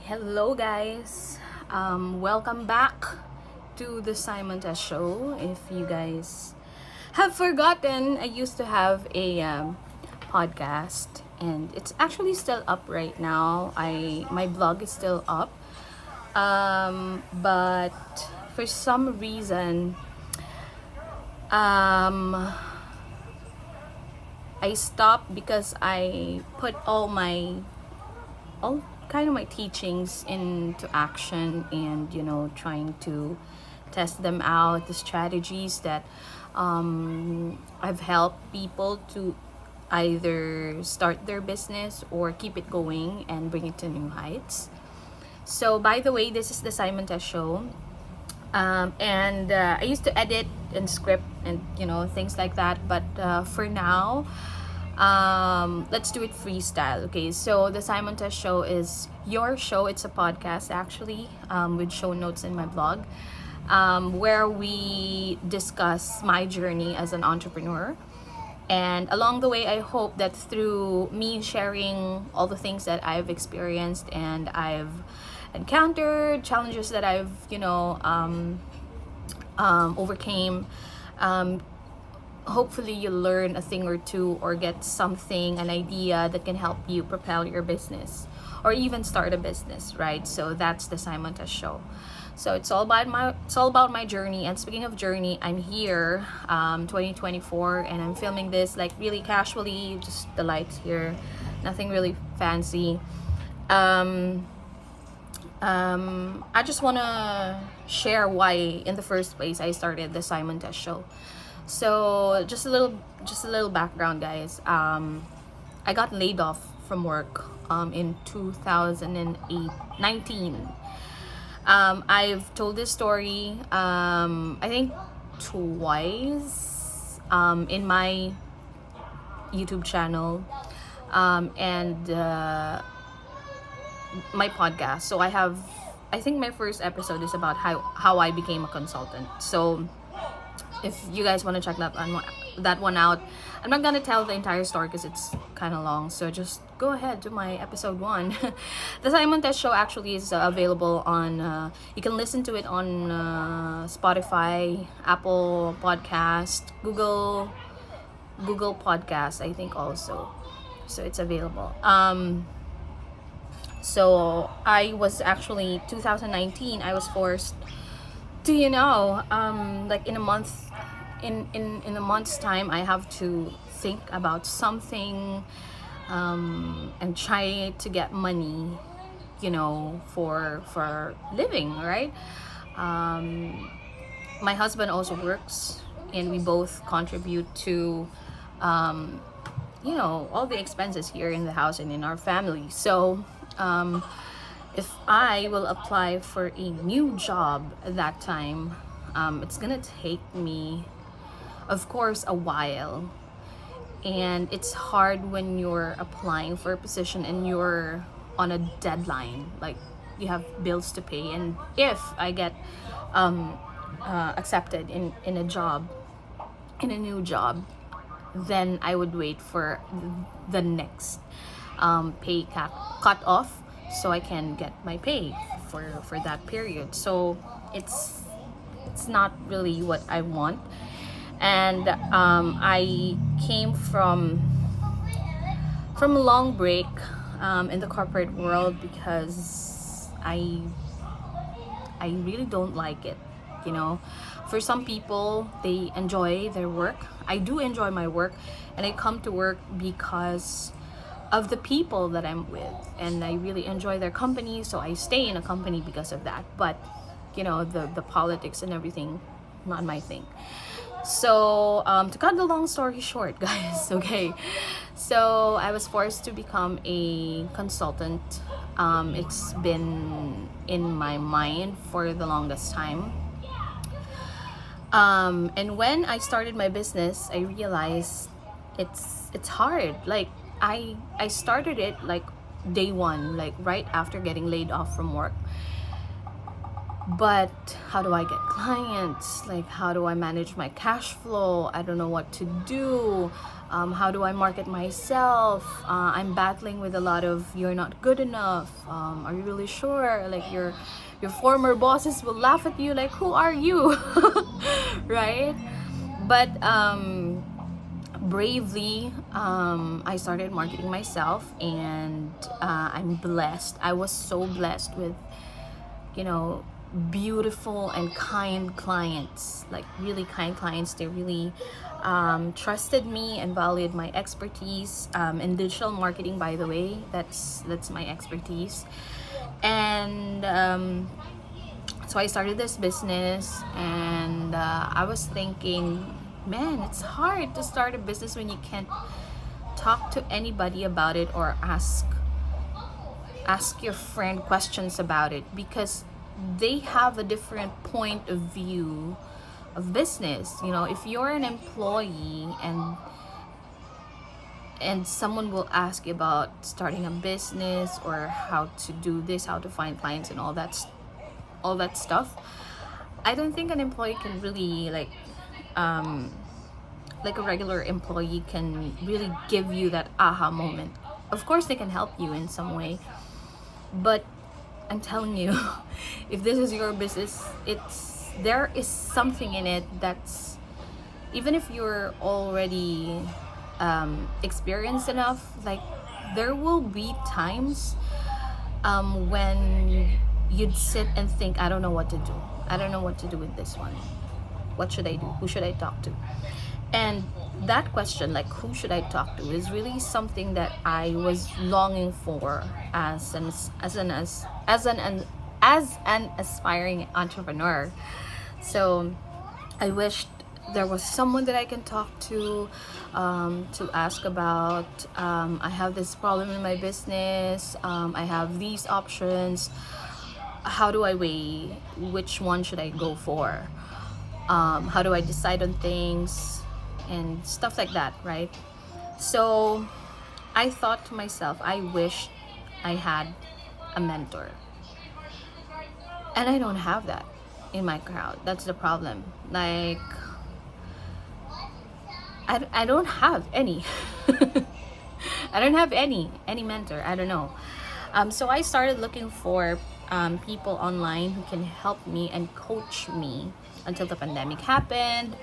Hello guys, welcome back to the Sai Montes Show. If you guys have forgotten, I used to have a podcast and it's actually still up right now. My blog is still up, but for some reason I stopped because I put all kind of my teachings into action, and trying to test them out, the strategies that I've helped people to either start their business or keep it going and bring it to new heights. So by the way, this is the Sai Montes Show, and I used to edit and script and things like that, but for now let's do it freestyle. Okay, so the Sai Montes Show is your show. It's a podcast actually, with show notes in my blog, where we discuss my journey as an entrepreneur. And along the way, I hope that through me sharing all the things that I've experienced and I've encountered, challenges that I've overcame, hopefully you'll learn a thing or two or get something, an idea that can help you propel your business or even start a business, right? So that's the Sai Montes Show. So it's all about my journey. And speaking of journey, I'm here 2024, and I'm filming this like really casually, just the lights here, nothing really fancy. I just want to share why in the first place I started the Sai Montes Show. So just a little background, guys. I got laid off from work in 2019. I've told this story I think twice in my YouTube channel and my podcast. So I think my first episode is about how I became a consultant. So if you guys want to check that one out, I'm not gonna tell the entire story because it's kind of long, so just go ahead to my episode 1. The Sai Montes Show actually is available on you can listen to it on Spotify, Apple Podcast, Google Podcast, I think also. So it's available. So I was actually 2019, I was forced to like in a month's time, I have to think about something and try to get money for living, right? My husband also works, and we both contribute to all the expenses here in the house and in our family. So if I will apply for a new job at that time, it's gonna take me, of course, a while. And it's hard when you're applying for a position and you're on a deadline, like you have bills to pay. And if I get accepted in a new job, then I would wait for the next pay cut off, so I can get my pay for that period. So it's not really what I want. And I came from a long break in the corporate world because I really don't like it. For some people, they enjoy their work. I do enjoy my work, and I come to work because of the people that I'm with, and I really enjoy their company, so I stay in a company because of that. But the politics and everything, not my thing. So to cut the long story short, guys, okay, so I was forced to become a consultant. It's been in my mind for the longest time. And when I started my business, I realized it's hard. Like I started it like day one, like right after getting laid off from work. But how do I get clients? Like, how do I manage my cash flow? I don't know what to do. How do I market myself? I'm battling with a lot of "you're not good enough." Are you really sure? Like, your former bosses will laugh at you. Like, who are you? Right? But bravely, I started marketing myself, and I'm blessed. I was so blessed with, you know, beautiful and kind clients, like really kind clients. They really trusted me and valued my expertise in digital marketing. By the way, that's my expertise. And so I started this business, and I was thinking, man, it's hard to start a business when you can't talk to anybody about it or ask your friend questions about it, because they have a different point of view of business. You know, if you're an employee and someone will ask you about starting a business or how to do this, how to find clients and all that stuff, I don't think an employee can really like a regular employee can really give you that aha moment. Of course they can help you in some way, but I'm telling you, if this is your business, there is something in it that's, even if you're already experienced enough, like there will be times when you'd sit and think, I don't know what to do. I don't know what to do with this one. What should I do? Who should I talk to? And that question, like who should I talk to, is really something that I was longing for as an aspiring entrepreneur. So I wished there was someone that I can talk to ask about, I have this problem in my business, I have these options, how do I weigh which one should I go for, how do I decide on things and stuff like that, right? So I thought to myself, I wish I had a mentor, and I don't have that in my crowd. That's the problem. Like, I don't have any. I don't have any mentor. I don't know. So I started looking for people online who can help me and coach me until the pandemic happened,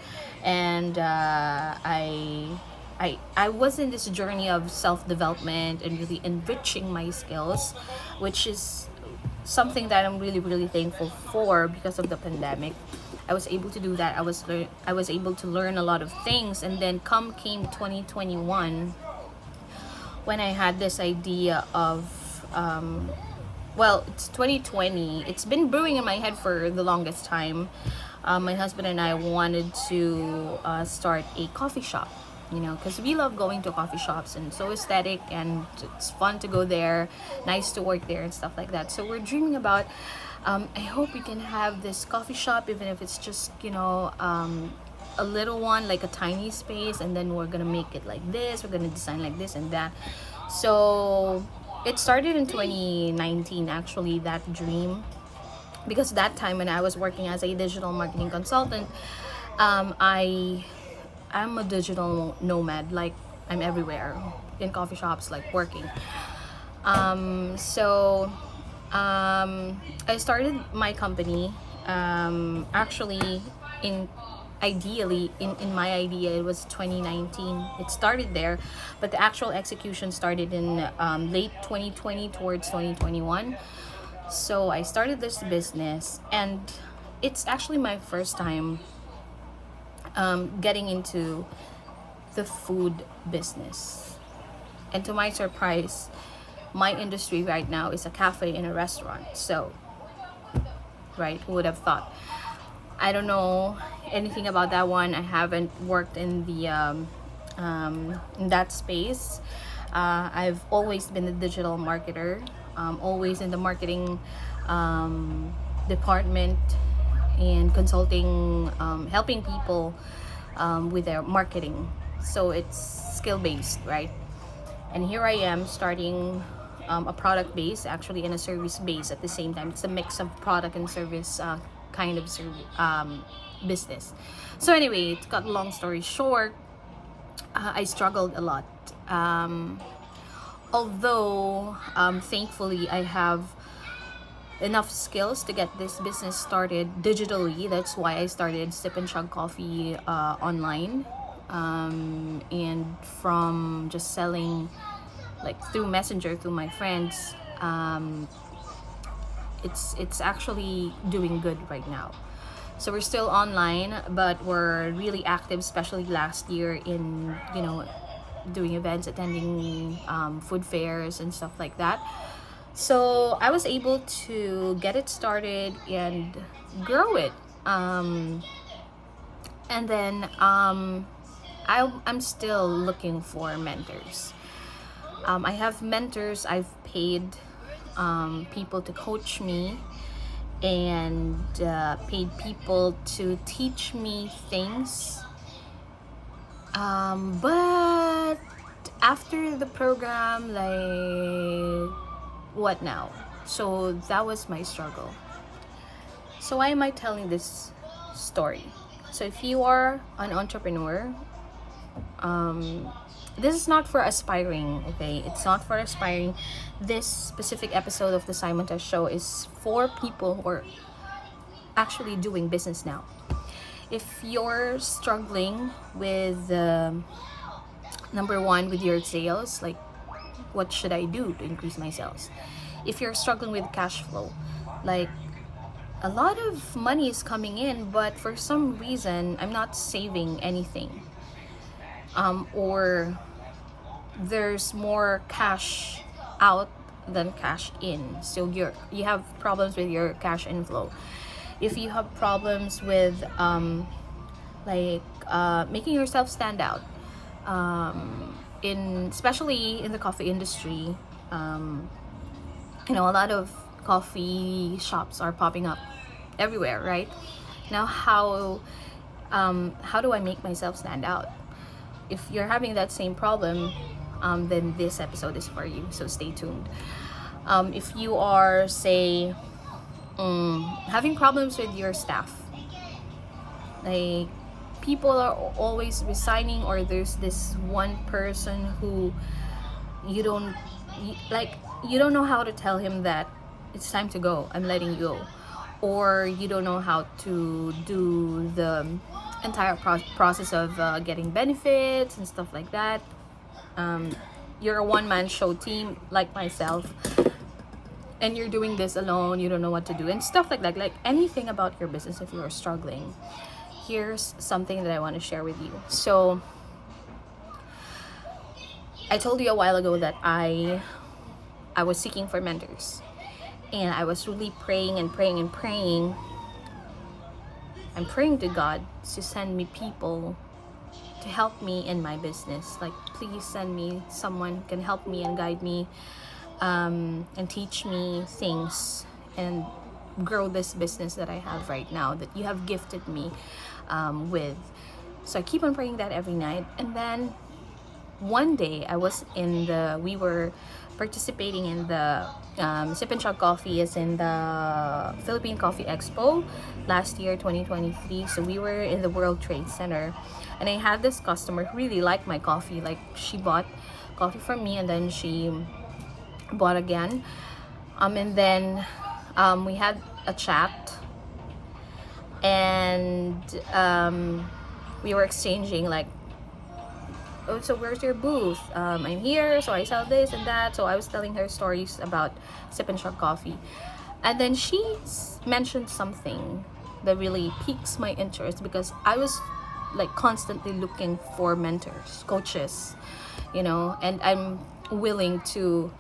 and I was in this journey of self-development and really enriching my skills, which is something that I'm really thankful for. Because of the pandemic, I was able to do that. I was able to learn a lot of things. And then came 2021, when I had this idea of well, it's 2020. It's been brewing in my head for the longest time. My husband and I wanted to start a coffee shop, you know, because we love going to coffee shops, and so aesthetic, and it's fun to go there, nice to work there and stuff like that. So we're dreaming about, I hope we can have this coffee shop, even if it's just, you know, a little one, like a tiny space, and then we're gonna make it like this, we're gonna design like this and that. So it started in 2019, actually, that dream, because that time when I was working as a digital marketing consultant, I'm a digital nomad. Like, I'm everywhere in coffee shops, like working. So I started my company, actually ideally in my idea it was 2019. It started there, but the actual execution started in late 2020 towards 2021. So I started this business, and it's actually my first time getting into the food business. And to my surprise, my industry right now is a cafe and a restaurant. So, right, who would have thought? I don't know anything about that one. I haven't worked in the in that space. I've always been a digital marketer, always in the marketing department and consulting, helping people with their marketing. So it's skill based, right? And here I am starting a product base actually and a service base at the same time. It's a mix of product and service kind of business. So anyway, to cut a long story short, I struggled a lot. Although thankfully I have enough skills to get this business started digitally. That's why I started 𝑘𝙤𝙤 Coffee online, and from just selling like through Messenger through my friends, it's actually doing good right now. So we're still online, but we're really active, especially last year in, you know, doing events, attending food fairs and stuff like that. So I was able to get it started and grow it. And then I'm still looking for mentors. I have mentors. I've paid people to coach me, and paid people to teach me things. But after the program, like, what now? So that was my struggle. So why am I telling this story? So if you are an entrepreneur, this is not for aspiring, okay? It's not for aspiring. This specific episode of the Sai Montes Show is for people who are actually doing business now. If you're struggling with number one, with your sales, like, what should I do to increase my sales? If you're struggling with cash flow, like, a lot of money is coming in, but for some reason I'm not saving anything, or there's more cash out than cash in, so you have problems with your cash inflow. If you have problems with making yourself stand out, especially in the coffee industry, you know, a lot of coffee shops are popping up everywhere, right? Now, how do I make myself stand out? If you're having that same problem, then this episode is for you, so stay tuned. If you are, say, having problems with your staff, like, people are always resigning, or there's this one person who you don't know how to tell him that it's time to go, I'm letting you go, or you don't know how to do the entire process of getting benefits and stuff like that. You're a one-man show team like myself, and you're doing this alone, you don't know what to do and stuff like that. Like, anything about your business, if you're struggling, here's something that I want to share with you. So I told you a while ago that I was seeking for mentors, and I was really praying and praying and praying. I'm praying to God to send me people to help me in my business. Like, please send me someone who can help me and guide me, and teach me things and grow this business that I have right now, that you have gifted me with. So I keep on praying that every night. And then one day we were participating in the 𝘿𝙤𝙎𝙾 Coffee is in the Philippine Coffee Expo last year, 2023. So we were in the World Trade Center, and I had this customer who really liked my coffee. Like, she bought coffee from me, and then she bought again, and then we had a chat, and we were exchanging, like, oh, so where's your booth? I'm here, so I sell this and that. So I was telling her stories about 𝘿𝙤𝙎 Coffee, and then she mentioned something that really piques my interest, because I was like constantly looking for mentors, coaches, you know, and I'm willing to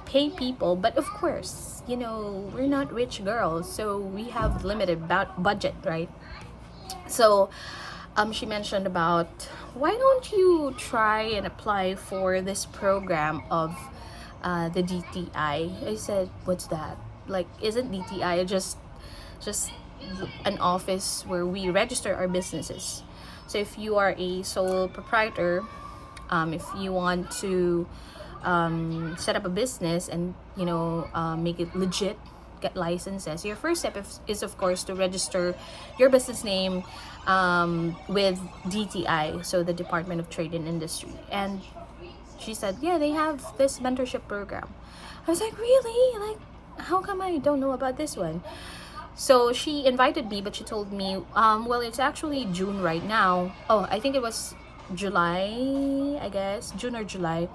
pay people, but of course, you know, we're not rich girls, so we have limited budget, right? So she mentioned about, why don't you try and apply for this program of the DTI? I said, what's that? Like, isn't DTI just an office where we register our businesses? So if you are a sole proprietor, if you want to set up a business and, you know, make it legit, get licenses, your first step is of course to register your business name with DTI, so the Department of Trade and Industry. And she said, yeah, they have this mentorship program. I was like, really? Like, how come I don't know about this one? So she invited me, but she told me, well, it's actually June right now. Oh, I think it was July, I guess, June or July.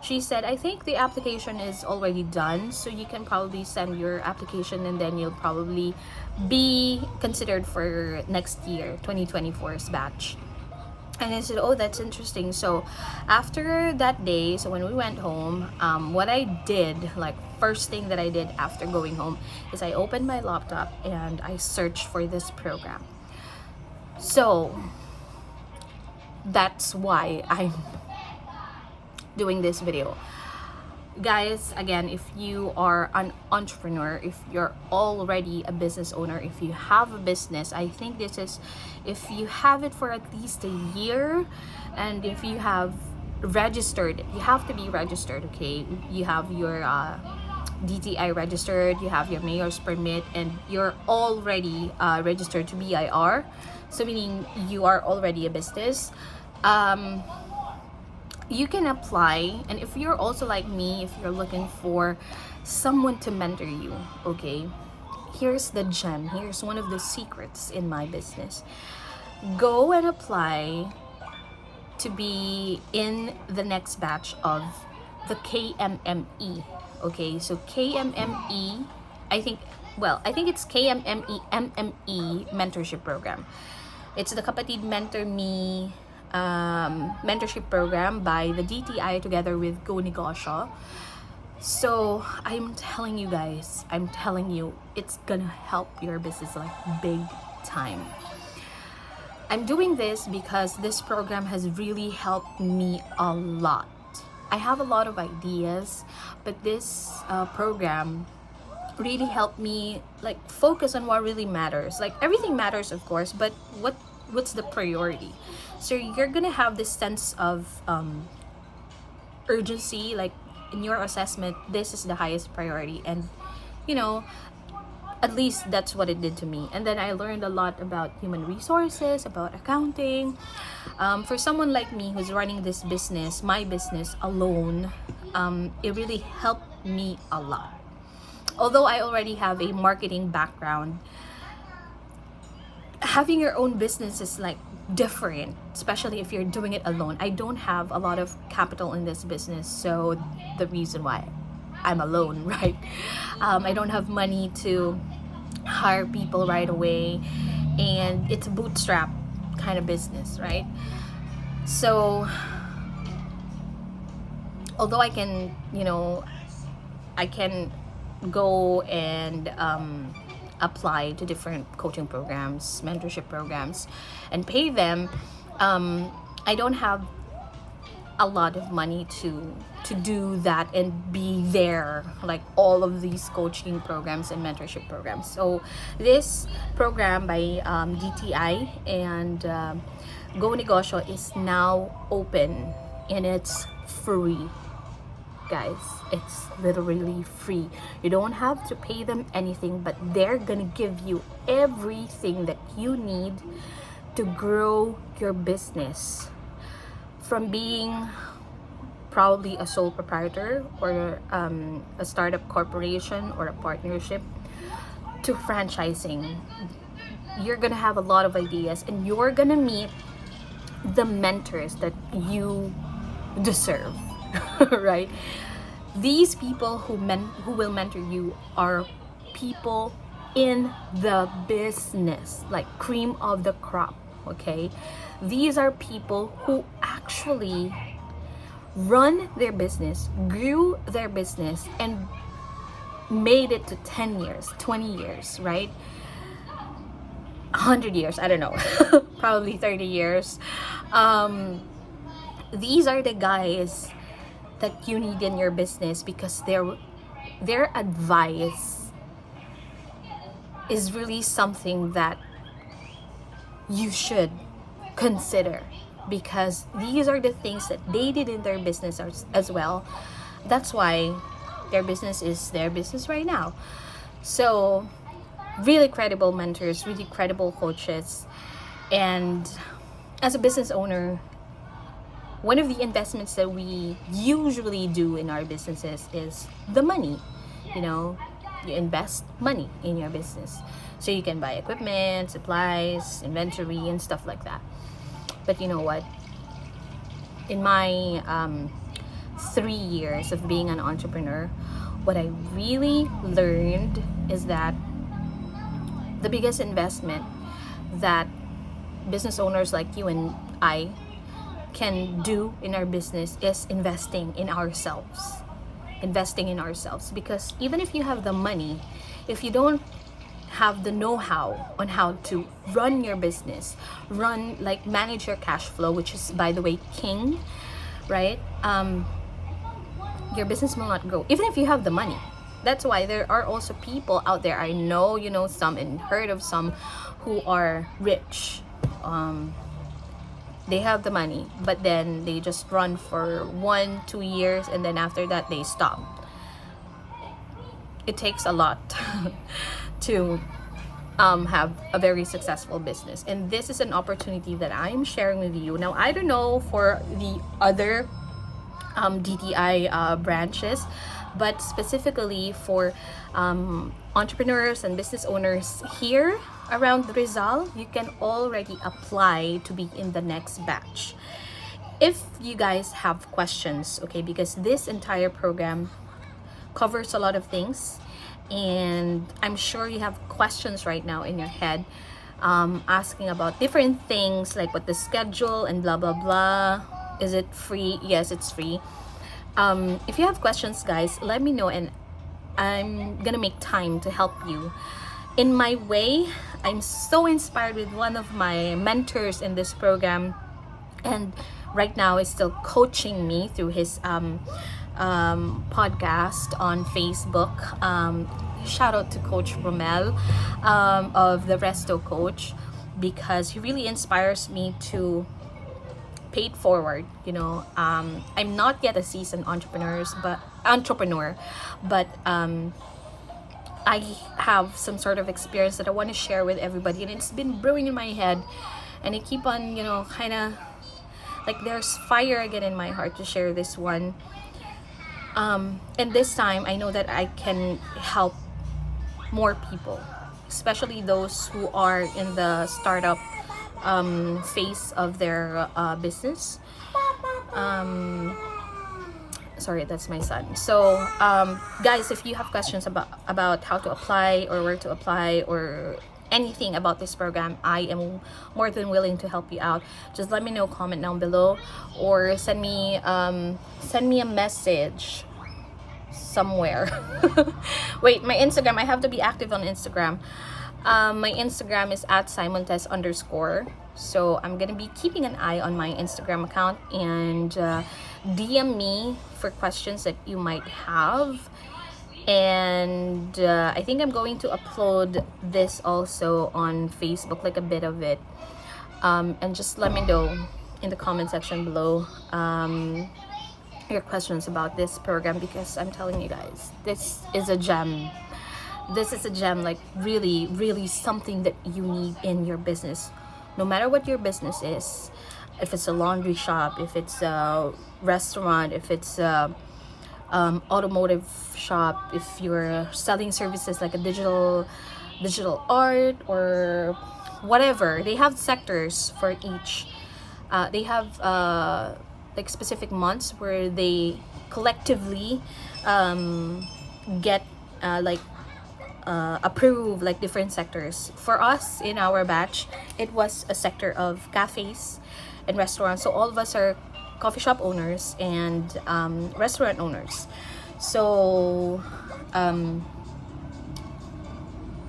She said, I think the application is already done, so you can probably send your application and then you'll probably be considered for next year, 2024's batch. And I said, oh, that's interesting. So after that day, so when we went home, what I did, like first thing that I did after going home, is I opened my laptop and I searched for this program. So that's why I'm doing this video. Guys, again, if you are an entrepreneur, if you're already a business owner, if you have a business, I think this is, if you have it for at least a year, and if you have registered, you have to be registered, okay? You have your DTI registered, you have your mayor's permit, and you're already registered to BIR, so meaning you are already a business. You can apply. And if you're also like me, if you're looking for someone to mentor you, okay, here's the gem, here's one of the secrets in my business. Go and apply to be in the next batch of the KMME, okay? So KMME, I think it's KMME MME mentorship program. It's the Kapatid Mentor Me mentorship program by the DTI together with 𝘿𝙗𝙎𝙎. So I'm telling you guys, it's gonna help your business like big time. I'm doing this because this program has really helped me a lot. I have a lot of ideas, but this program really helped me like focus on what really matters. Like everything matters, of course, but what's the priority? So you're gonna have this sense of urgency, like in your assessment, this is the highest priority. And you know, at least that's what it did to me. And then I learned a lot about human resources, about accounting. For someone like me who's running this business, my business alone, it really helped me a lot. Although I already have a marketing background, having your own business is like different, especially if you're doing it alone. I don't have a lot of capital in this business, so the reason why I'm alone, right? I don't have money to hire people right away, and it's a bootstrap kind of business, right? So although I can, you know, I can go and apply to different coaching programs, mentorship programs, and pay them, I don't have a lot of money to do that and be there like all of these coaching programs and mentorship programs. So this program by DTI and 𝘿𝙗𝙎𝙎 is now open, and it's free. Guys, it's literally free. You don't have to pay them anything, but they're gonna give you everything that you need to grow your business, from being probably a sole proprietor or a startup corporation or a partnership to franchising. You're gonna have a lot of ideas, and you're gonna meet the mentors that you deserve. Right? These people who will mentor you are people in the business, like cream of the crop, okay? These are people who actually run their business, grew their business, and made it to 10 years, 20 years, right? 100 years, I don't know, probably 30 years. These are the guys that you need in your business, because their advice is really something that you should consider, because these are the things that they did in their business as well. That's why their business is their business right now. So really credible mentors, really credible coaches. And as a business owner, one of the investments that we usually do in our businesses is the money. You know, you invest money in your business so you can buy equipment, supplies, inventory, and stuff like that. But you know what? In my 3 years of being an entrepreneur, what I really learned is that the biggest investment that business owners like you and I can do in our business is investing in ourselves. Because even if you have the money, if you don't have the know-how on how to run your business, manage your cash flow, which is, by the way, king, right? Your business will not grow, even if you have the money. That's why there are also people out there, I know you know some and heard of some, who are rich. They have the money, but then they just run for 1-2 years, and then after that they stop. It takes a lot to have a very successful business, and this is an opportunity that I'm sharing with you. Now, I don't know for the other DTI branches, but specifically for entrepreneurs and business owners here around Rizal, you can already apply to be in the next batch. If you guys have questions, okay, because this entire program covers a lot of things, and I'm sure you have questions right now in your head, asking about different things like what the schedule and blah blah blah. Is it free? Yes, it's free. If you have questions, guys, let me know, and I'm gonna make time to help you in my way. I'm so inspired with one of my mentors in this program, and right now is still coaching me through his podcast on Facebook. Shout out to Coach Romel of the Resto Coach, because he really inspires me to pay it forward. You know, I'm not yet a seasoned entrepreneur, but I have some sort of experience that I want to share with everybody, and it's been brewing in my head, and I keep on, you know, kind of like there's fire again in my heart to share this one. And this time I know that I can help more people, especially those who are in the startup phase of their business. Sorry, that's my son. So guys, if you have questions about how to apply or where to apply or anything about this program, I am more than willing to help you out. Just let me know, comment down below, or send me a message somewhere. Wait, my Instagram, I have to be active on Instagram. My Instagram is @SaiMontes_. So I'm gonna be keeping an eye on my Instagram account, and DM me for questions that you might have. And I think I'm going to upload this also on Facebook, like a bit of it. And just let me know in the comment section below your questions about this program, because I'm telling you guys, this is a gem. This is a gem, like really, really something that you need in your business. No matter what your business is, if it's a laundry shop, if it's a restaurant, if it's a automotive shop, if you're selling services like a digital art or whatever, they have sectors for each. They have like specific months where they collectively get approve like different sectors. For us in our batch, it was a sector of cafes and restaurants. So all of us are coffee shop owners and restaurant owners. So I'm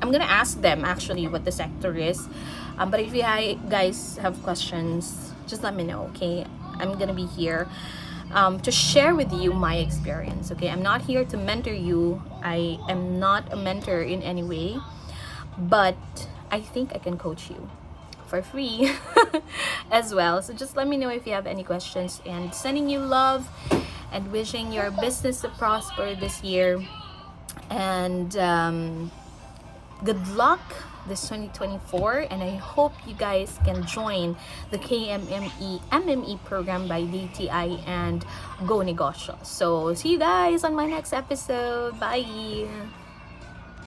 gonna ask them actually what the sector is, but if you guys have questions, just let me know, okay? I'm gonna be here to share with you my experience, okay? I'm not here to mentor you. I am not a mentor in any way, but I think I can coach you for free as well. So just let me know if you have any questions, and sending you love and wishing your business to prosper this year. And good luck this 2024, and I hope you guys can join the KMME program by DTI and Go Negosyo. So see you guys on my next episode. Bye.